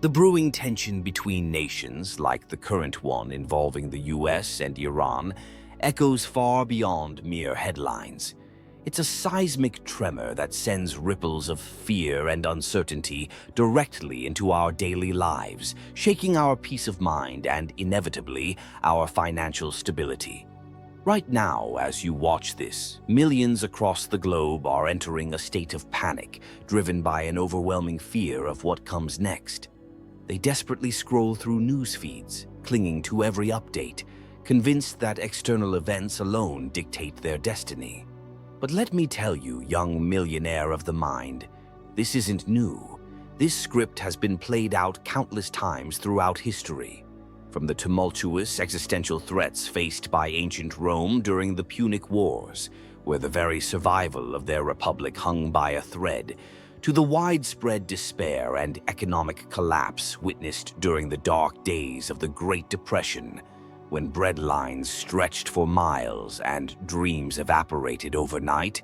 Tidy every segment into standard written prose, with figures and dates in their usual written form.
The brewing tension between nations, like the current one involving the US and Iran, echoes far beyond mere headlines. It's a seismic tremor that sends ripples of fear and uncertainty directly into our daily lives, shaking our peace of mind and, inevitably, our financial stability. Right now, as you watch this, millions across the globe are entering a state of panic, driven by an overwhelming fear of what comes next. They desperately scroll through news feeds, clinging to every update, convinced that external events alone dictate their destiny. But let me tell you, young millionaire of the mind, this isn't new. This script has been played out countless times throughout history. From the tumultuous existential threats faced by ancient Rome during the Punic Wars, where the very survival of their republic hung by a thread, to the widespread despair and economic collapse witnessed during the dark days of the Great Depression, when bread lines stretched for miles and dreams evaporated overnight,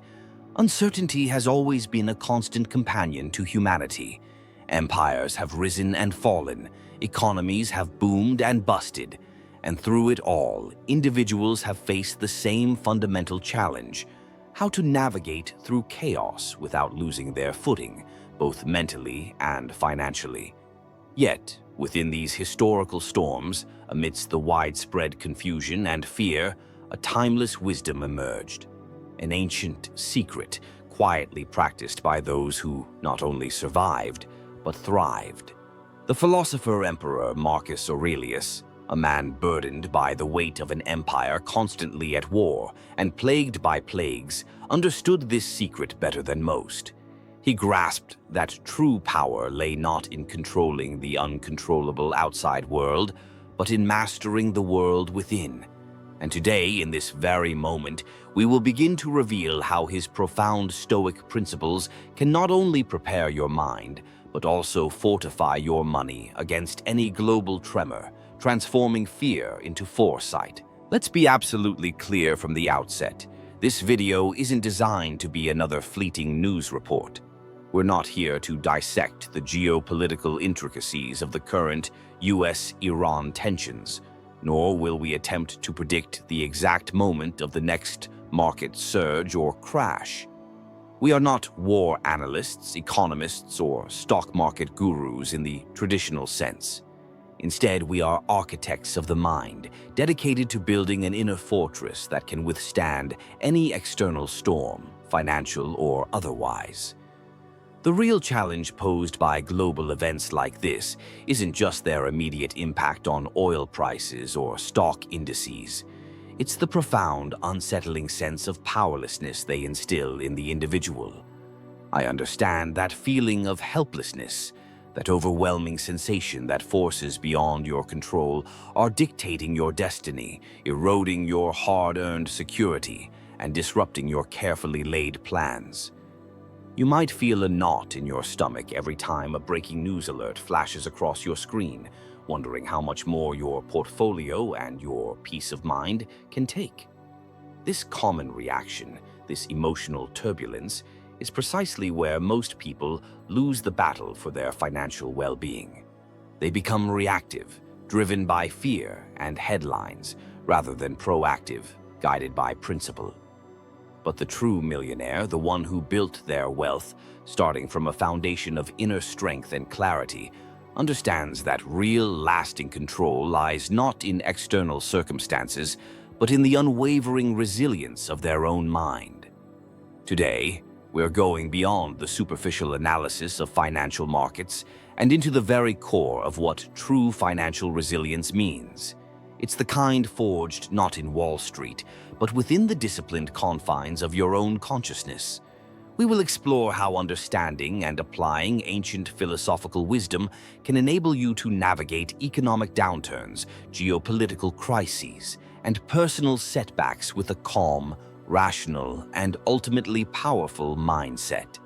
uncertainty has always been a constant companion to humanity. Empires have risen and fallen, economies have boomed and busted, and through it all, individuals have faced the same fundamental challenge: how to navigate through chaos without losing their footing, both mentally and financially. Yet, within these historical storms, amidst the widespread confusion and fear, a timeless wisdom emerged. An ancient secret quietly practiced by those who not only survived, but thrived. The philosopher-emperor Marcus Aurelius, a man burdened by the weight of an empire constantly at war and plagued by plagues, understood this secret better than most. He grasped that true power lay not in controlling the uncontrollable outside world, but in mastering the world within. And today, in this very moment, we will begin to reveal how his profound Stoic principles can not only prepare your mind, but also fortify your money against any global tremor, transforming fear into foresight. Let's be absolutely clear from the outset. This video isn't designed to be another fleeting news report. We're not here to dissect the geopolitical intricacies of the current US-Iran tensions, nor will we attempt to predict the exact moment of the next market surge or crash. We are not war analysts, economists, or stock market gurus in the traditional sense. Instead, we are architects of the mind, dedicated to building an inner fortress that can withstand any external storm, financial or otherwise. The real challenge posed by global events like this isn't just their immediate impact on oil prices or stock indices. It's the profound, unsettling sense of powerlessness they instill in the individual. I understand that feeling of helplessness, that overwhelming sensation that forces beyond your control are dictating your destiny, eroding your hard-earned security, and disrupting your carefully laid plans. You might feel a knot in your stomach every time a breaking news alert flashes across your screen, wondering how much more your portfolio and your peace of mind can take. This common reaction, this emotional turbulence, is precisely where most people lose the battle for their financial well-being. They become reactive, driven by fear and headlines, rather than proactive, guided by principle. But the true millionaire, the one who built their wealth, starting from a foundation of inner strength and clarity, understands that real, lasting control lies not in external circumstances, but in the unwavering resilience of their own mind. Today, we're going beyond the superficial analysis of financial markets and into the very core of what true financial resilience means. It's the kind forged not in Wall Street, but within the disciplined confines of your own consciousness. We will explore how understanding and applying ancient philosophical wisdom can enable you to navigate economic downturns, geopolitical crises, and personal setbacks with a calm, rational, and ultimately powerful mindset.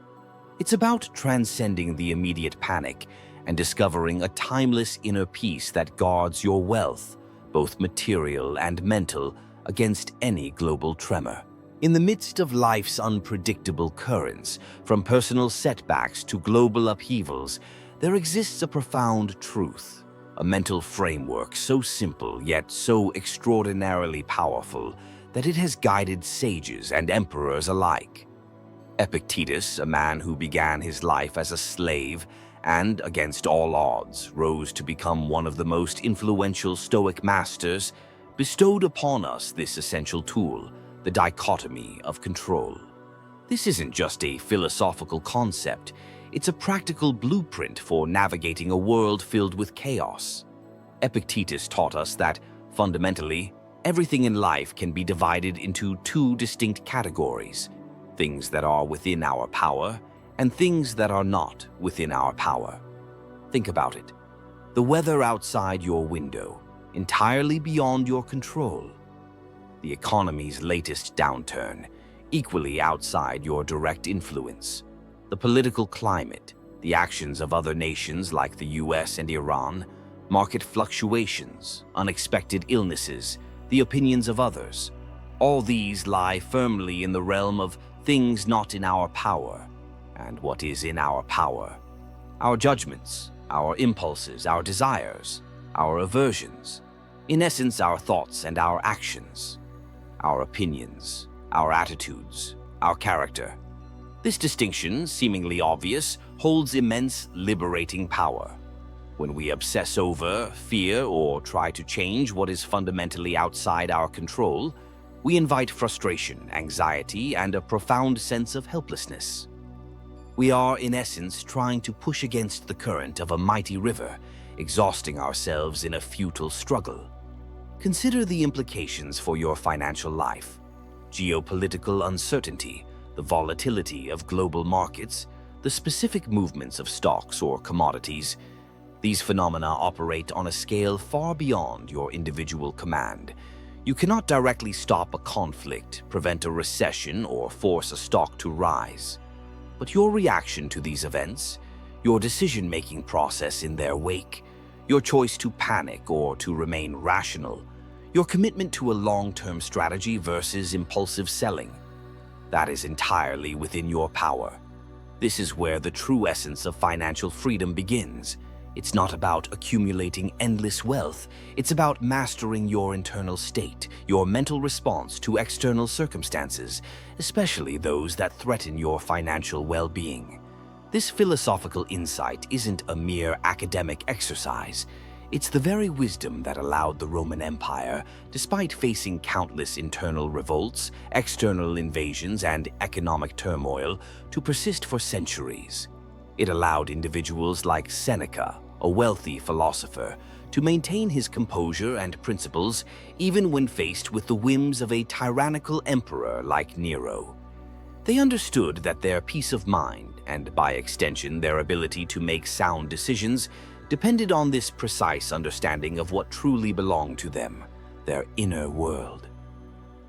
It's about transcending the immediate panic and discovering a timeless inner peace that guards your wealth, both material and mental, against any global tremor. In the midst of life's unpredictable currents, from personal setbacks to global upheavals, there exists a profound truth, a mental framework so simple yet so extraordinarily powerful that it has guided sages and emperors alike. Epictetus, a man who began his life as a slave and, against all odds, rose to become one of the most influential Stoic masters, bestowed upon us this essential tool, the dichotomy of control. This isn't just a philosophical concept, it's a practical blueprint for navigating a world filled with chaos. Epictetus taught us that, fundamentally, everything in life can be divided into two distinct categories: things that are within our power and things that are not within our power. Think about it. The weather outside your window, entirely beyond your control. The economy's latest downturn, equally outside your direct influence. The political climate, the actions of other nations like the US and Iran, market fluctuations, unexpected illnesses, the opinions of others. All these lie firmly in the realm of things not in our power. And what is in our power? Our judgments, our impulses, our desires, our aversions. In essence, our thoughts and our actions. Our opinions, our attitudes, our character. This distinction, seemingly obvious, holds immense liberating power. When we obsess over, fear, or try to change what is fundamentally outside our control, we invite frustration, anxiety, and a profound sense of helplessness. We are, in essence, trying to push against the current of a mighty river, exhausting ourselves in a futile struggle. Consider the implications for your financial life. Geopolitical uncertainty, the volatility of global markets, the specific movements of stocks or commodities. These phenomena operate on a scale far beyond your individual command. You cannot directly stop a conflict, prevent a recession, or force a stock to rise. But your reaction to these events, your decision-making process in their wake, your choice to panic or to remain rational, your commitment to a long-term strategy versus impulsive selling, that is entirely within your power. This is where the true essence of financial freedom begins. It's not about accumulating endless wealth. It's about mastering your internal state, your mental response to external circumstances, especially those that threaten your financial well-being. This philosophical insight isn't a mere academic exercise. It's the very wisdom that allowed the Roman Empire, despite facing countless internal revolts, external invasions, and economic turmoil, to persist for centuries. It allowed individuals like Seneca, a wealthy philosopher, to maintain his composure and principles even when faced with the whims of a tyrannical emperor like Nero. They understood that their peace of mind, and by extension their ability to make sound decisions, depended on this precise understanding of what truly belonged to them, their inner world.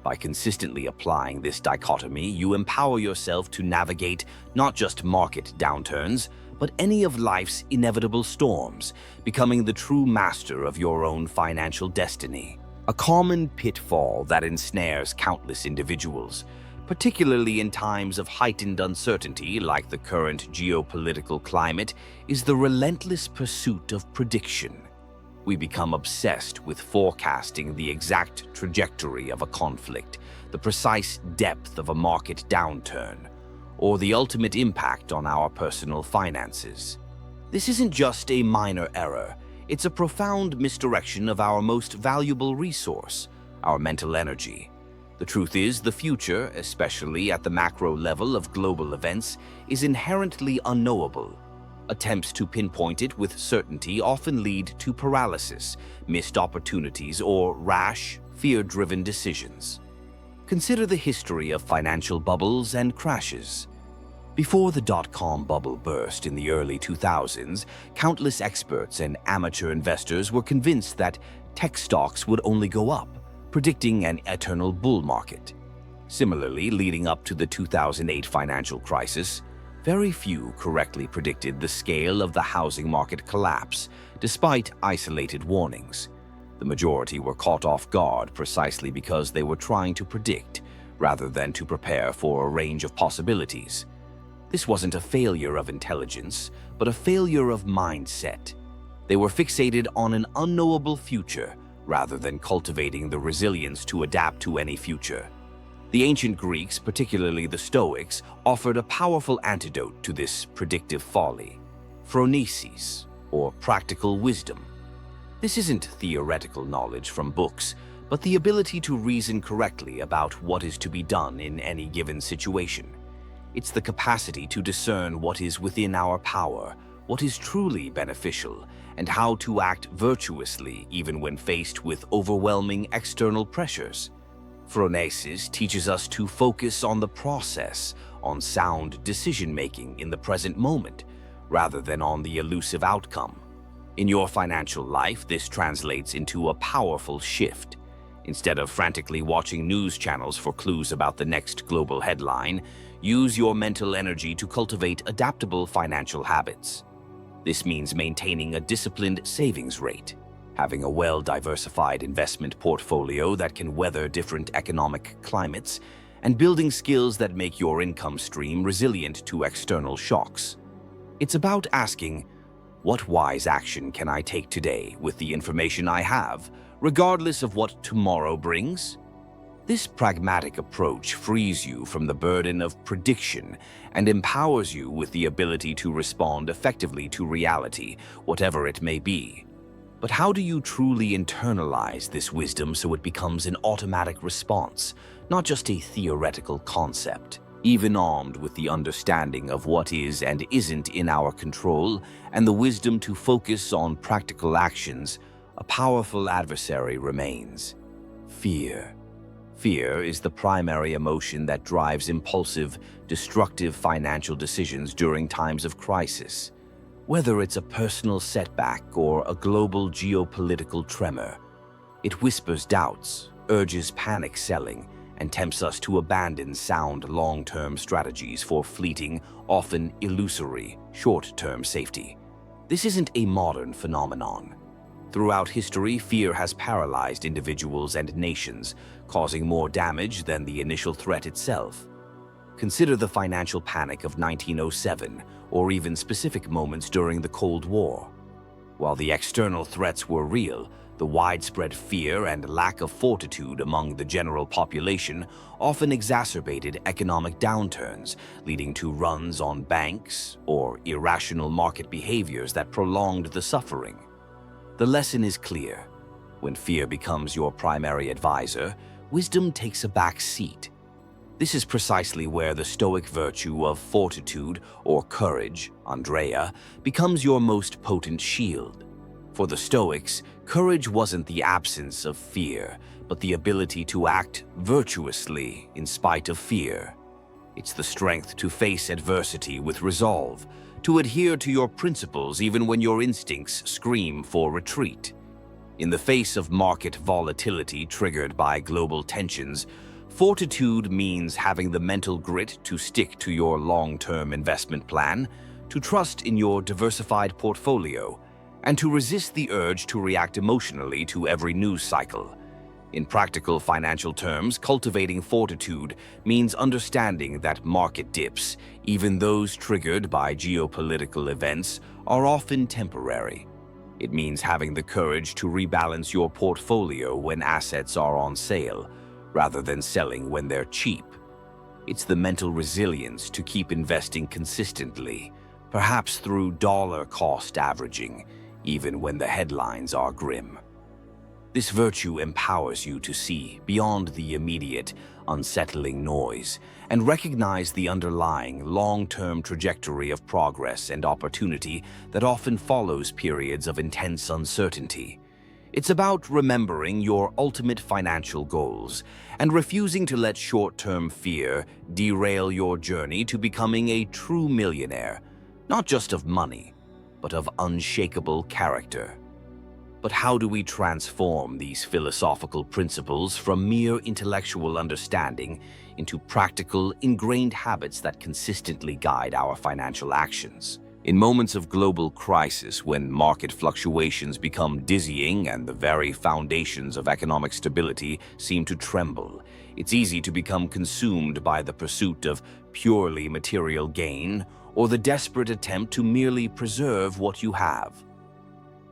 By consistently applying this dichotomy, you empower yourself to navigate not just market downturns, but any of life's inevitable storms, becoming the true master of your own financial destiny. A common pitfall that ensnares countless individuals, particularly in times of heightened uncertainty like the current geopolitical climate, is the relentless pursuit of prediction. We become obsessed with forecasting the exact trajectory of a conflict, the precise depth of a market downturn, or the ultimate impact on our personal finances. This isn't just a minor error, it's a profound misdirection of our most valuable resource, our mental energy. The truth is, the future, especially at the macro level of global events, is inherently unknowable. Attempts to pinpoint it with certainty often lead to paralysis, missed opportunities, or rash, fear-driven decisions. Consider the history of financial bubbles and crashes. Before the dot-com bubble burst in the early 2000s, countless experts and amateur investors were convinced that tech stocks would only go up, predicting an eternal bull market. Similarly, leading up to the 2008 financial crisis, very few correctly predicted the scale of the housing market collapse, despite isolated warnings. The majority were caught off guard precisely because they were trying to predict, rather than to prepare for a range of possibilities. This wasn't a failure of intelligence, but a failure of mindset. They were fixated on an unknowable future rather than cultivating the resilience to adapt to any future. The ancient Greeks, particularly the Stoics, offered a powerful antidote to this predictive folly: phronesis, or practical wisdom. This isn't theoretical knowledge from books, but the ability to reason correctly about what is to be done in any given situation. It's the capacity to discern what is within our power, what is truly beneficial, and how to act virtuously even when faced with overwhelming external pressures. Phronesis teaches us to focus on the process, on sound decision-making in the present moment, rather than on the elusive outcome. In your financial life, this translates into a powerful shift. Instead of frantically watching news channels for clues about the next global headline, use your mental energy to cultivate adaptable financial habits. This means maintaining a disciplined savings rate, having a well-diversified investment portfolio that can weather different economic climates, and building skills that make your income stream resilient to external shocks. It's about asking, what wise action can I take today with the information I have, regardless of what tomorrow brings? This pragmatic approach frees you from the burden of prediction and empowers you with the ability to respond effectively to reality, whatever it may be. But how do you truly internalize this wisdom so it becomes an automatic response, not just a theoretical concept? Even armed with the understanding of what is and isn't in our control and the wisdom to focus on practical actions, a powerful adversary remains: fear. Fear is the primary emotion that drives impulsive, destructive financial decisions during times of crisis. Whether it's a personal setback or a global geopolitical tremor, it whispers doubts, urges panic selling, and tempts us to abandon sound long-term strategies for fleeting, often illusory, short-term safety. This isn't a modern phenomenon. Throughout history, fear has paralyzed individuals and nations, causing more damage than the initial threat itself. Consider the financial panic of 1907, or even specific moments during the Cold War. While the external threats were real, the widespread fear and lack of fortitude among the general population often exacerbated economic downturns, leading to runs on banks or irrational market behaviors that prolonged the suffering. The lesson is clear. When fear becomes your primary advisor, wisdom takes a back seat. This is precisely where the Stoic virtue of fortitude, or courage, Andrea, becomes your most potent shield. For the Stoics, courage wasn't the absence of fear, but the ability to act virtuously in spite of fear. It's the strength to face adversity with resolve, to adhere to your principles even when your instincts scream for retreat. In the face of market volatility triggered by global tensions, fortitude means having the mental grit to stick to your long-term investment plan, to trust in your diversified portfolio, and to resist the urge to react emotionally to every news cycle. In practical financial terms, cultivating fortitude means understanding that market dips, even those triggered by geopolitical events, are often temporary. It means having the courage to rebalance your portfolio when assets are on sale, rather than selling when they're cheap. It's the mental resilience to keep investing consistently, perhaps through dollar-cost averaging, even when the headlines are grim. This virtue empowers you to see beyond the immediate, unsettling noise and recognize the underlying long-term trajectory of progress and opportunity that often follows periods of intense uncertainty. It's about remembering your ultimate financial goals and refusing to let short-term fear derail your journey to becoming a true millionaire, not just of money, but of unshakable character. But how do we transform these philosophical principles from mere intellectual understanding into practical, ingrained habits that consistently guide our financial actions? In moments of global crisis, when market fluctuations become dizzying and the very foundations of economic stability seem to tremble, it's easy to become consumed by the pursuit of purely material gain or the desperate attempt to merely preserve what you have.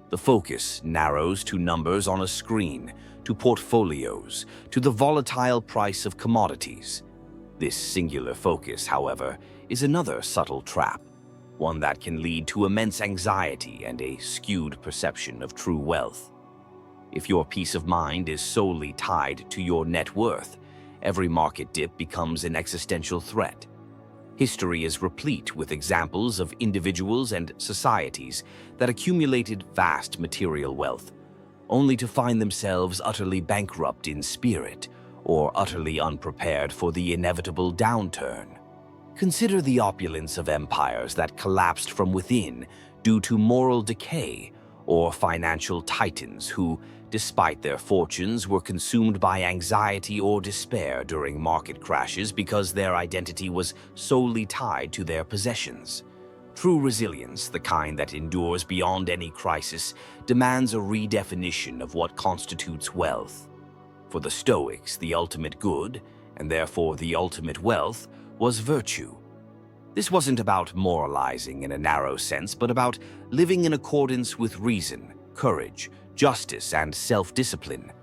The focus narrows to numbers on a screen, to portfolios, to the volatile price of commodities. This singular focus, however, is another subtle trap, one that can lead to immense anxiety and a skewed perception of true wealth. If your peace of mind is solely tied to your net worth, every market dip becomes an existential threat. History is replete with examples of individuals and societies that accumulated vast material wealth, only to find themselves utterly bankrupt in spirit or utterly unprepared for the inevitable downturn. Consider the opulence of empires that collapsed from within due to moral decay, or financial titans who, despite their fortunes, were consumed by anxiety or despair during market crashes because their identity was solely tied to their possessions. True resilience, the kind that endures beyond any crisis, demands a redefinition of what constitutes wealth. For the Stoics, the ultimate good, and therefore the ultimate wealth, was virtue. This wasn't about moralizing in a narrow sense, but about living in accordance with reason, courage, justice, and self-discipline.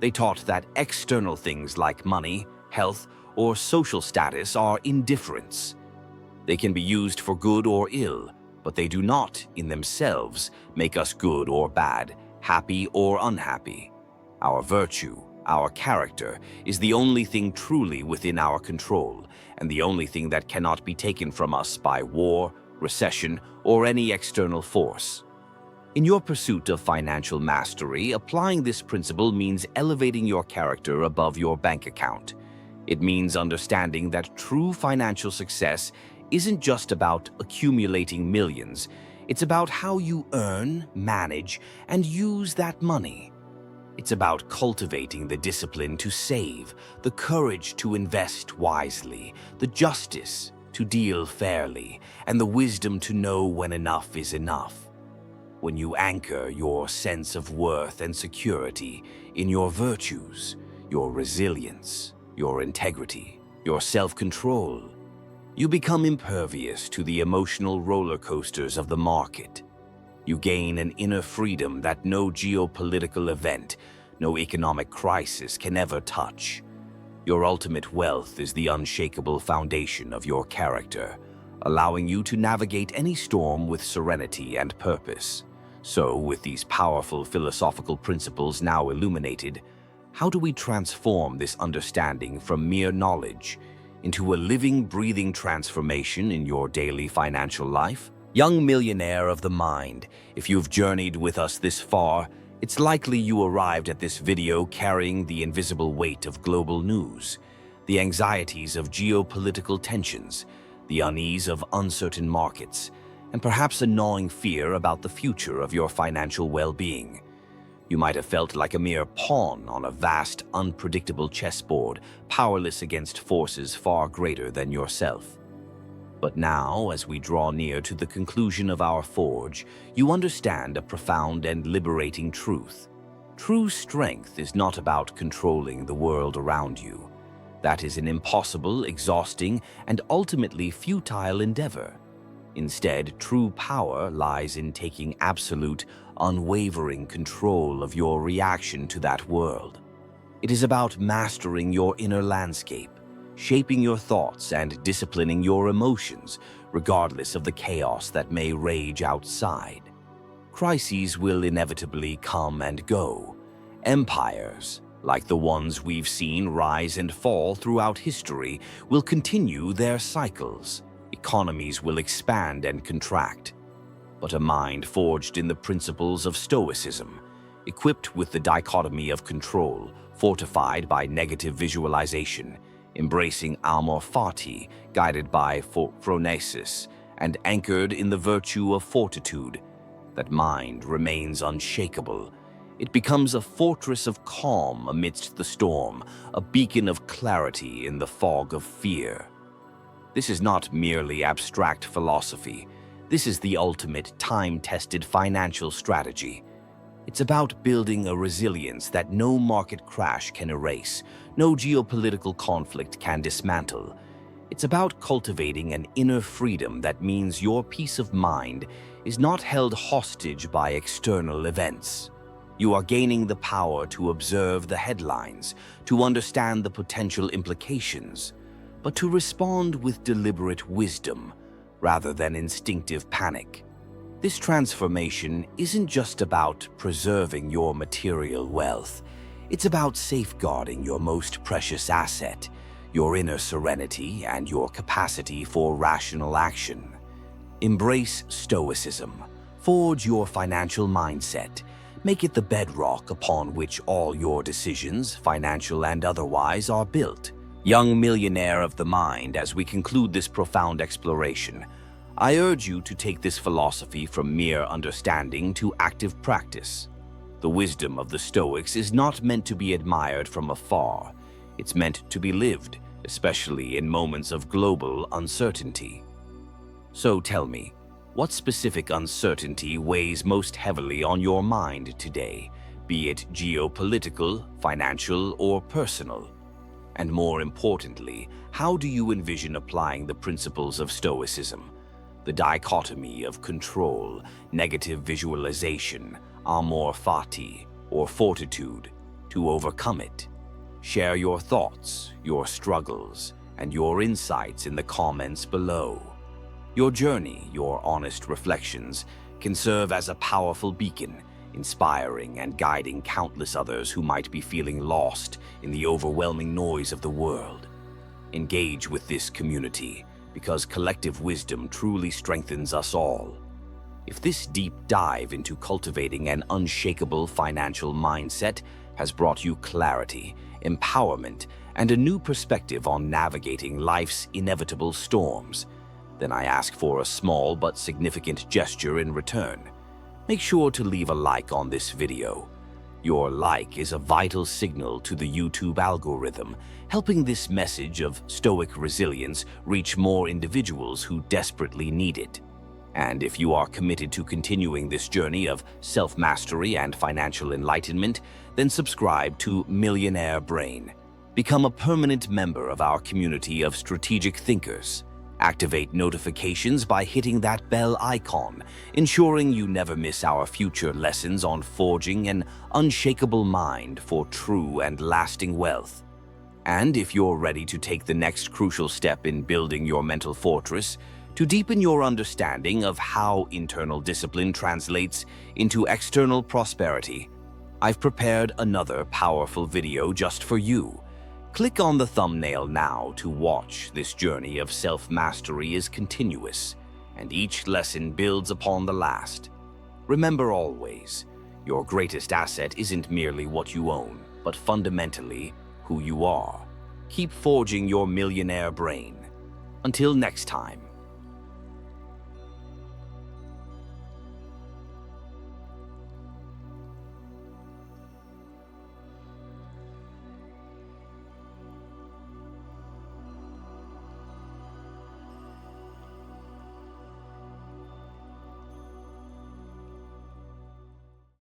They taught that external things like money, health, or social status are indifferents. They can be used for good or ill, but they do not, in themselves, make us good or bad, happy or unhappy. Our virtue, our character, is the only thing truly within our control, and the only thing that cannot be taken from us by war, recession, or any external force. In your pursuit of financial mastery, applying this principle means elevating your character above your bank account. It means understanding that true financial success isn't just about accumulating millions. It's about how you earn, manage, and use that money. It's about cultivating the discipline to save, the courage to invest wisely, the justice to deal fairly, and the wisdom to know when enough is enough. When you anchor your sense of worth and security in your virtues, your resilience, your integrity, your self-control, you become impervious to the emotional roller coasters of the market. You gain an inner freedom that no geopolitical event, no economic crisis can ever touch. Your ultimate wealth is the unshakable foundation of your character, allowing you to navigate any storm with serenity and purpose. So, with these powerful philosophical principles now illuminated, how do we transform this understanding from mere knowledge into a living, breathing transformation in your daily financial life? Young millionaire of the mind, if you've journeyed with us this far, it's likely you arrived at this video carrying the invisible weight of global news, the anxieties of geopolitical tensions, the unease of uncertain markets, and perhaps a gnawing fear about the future of your financial well-being. You might have felt like a mere pawn on a vast, unpredictable chessboard, powerless against forces far greater than yourself. But now, as we draw near to the conclusion of our forge, you understand a profound and liberating truth. True strength is not about controlling the world around you. That is an impossible, exhausting, and ultimately futile endeavor. Instead, true power lies in taking absolute, unwavering control of your reaction to that world. It is about mastering your inner landscape, shaping your thoughts and disciplining your emotions, regardless of the chaos that may rage outside. Crises will inevitably come and go. Empires, like the ones we've seen rise and fall throughout history, will continue their cycles. Economies will expand and contract. But a mind forged in the principles of Stoicism, equipped with the dichotomy of control, fortified by negative visualization, embracing amor fati, guided by phronesis, and anchored in the virtue of fortitude, that mind remains unshakable. It becomes a fortress of calm amidst the storm, a beacon of clarity in the fog of fear. This is not merely abstract philosophy. This is the ultimate time-tested financial strategy. It's about building a resilience that no market crash can erase, no geopolitical conflict can dismantle. It's about cultivating an inner freedom that means your peace of mind is not held hostage by external events. You are gaining the power to observe the headlines, to understand the potential implications, but to respond with deliberate wisdom rather than instinctive panic. This transformation isn't just about preserving your material wealth. It's about safeguarding your most precious asset, your inner serenity and your capacity for rational action. Embrace Stoicism. Forge your financial mindset. Make it the bedrock upon which all your decisions, financial and otherwise, are built. Young millionaire of the mind, as we conclude this profound exploration, I urge you to take this philosophy from mere understanding to active practice. The wisdom of the Stoics is not meant to be admired from afar. It's meant to be lived, especially in moments of global uncertainty. So tell me, what specific uncertainty weighs most heavily on your mind today, be it geopolitical, financial, or personal? And more importantly, how do you envision applying the principles of Stoicism? The dichotomy of control, negative visualization, amor fati, or fortitude, to overcome it. Share your thoughts, your struggles, and your insights in the comments below. Your journey, your honest reflections, can serve as a powerful beacon, inspiring and guiding countless others who might be feeling lost in the overwhelming noise of the world. Engage with this community, because collective wisdom truly strengthens us all. If this deep dive into cultivating an unshakable financial mindset has brought you clarity, empowerment, and a new perspective on navigating life's inevitable storms, then I ask for a small but significant gesture in return. Make sure to leave a like on this video. Your like is a vital signal to the YouTube algorithm, helping this message of Stoic resilience reach more individuals who desperately need it. And if you are committed to continuing this journey of self-mastery and financial enlightenment, then subscribe to Millionaire Brain. Become a permanent member of our community of strategic thinkers. Activate notifications by hitting that bell icon, ensuring you never miss our future lessons on forging an unshakable mind for true and lasting wealth. And if you're ready to take the next crucial step in building your mental fortress, to deepen your understanding of how internal discipline translates into external prosperity, I've prepared another powerful video just for you. Click on the thumbnail now to watch. This journey of self-mastery is continuous, and each lesson builds upon the last. Remember always, your greatest asset isn't merely what you own, but fundamentally who you are. Keep forging your millionaire brain. Until next time.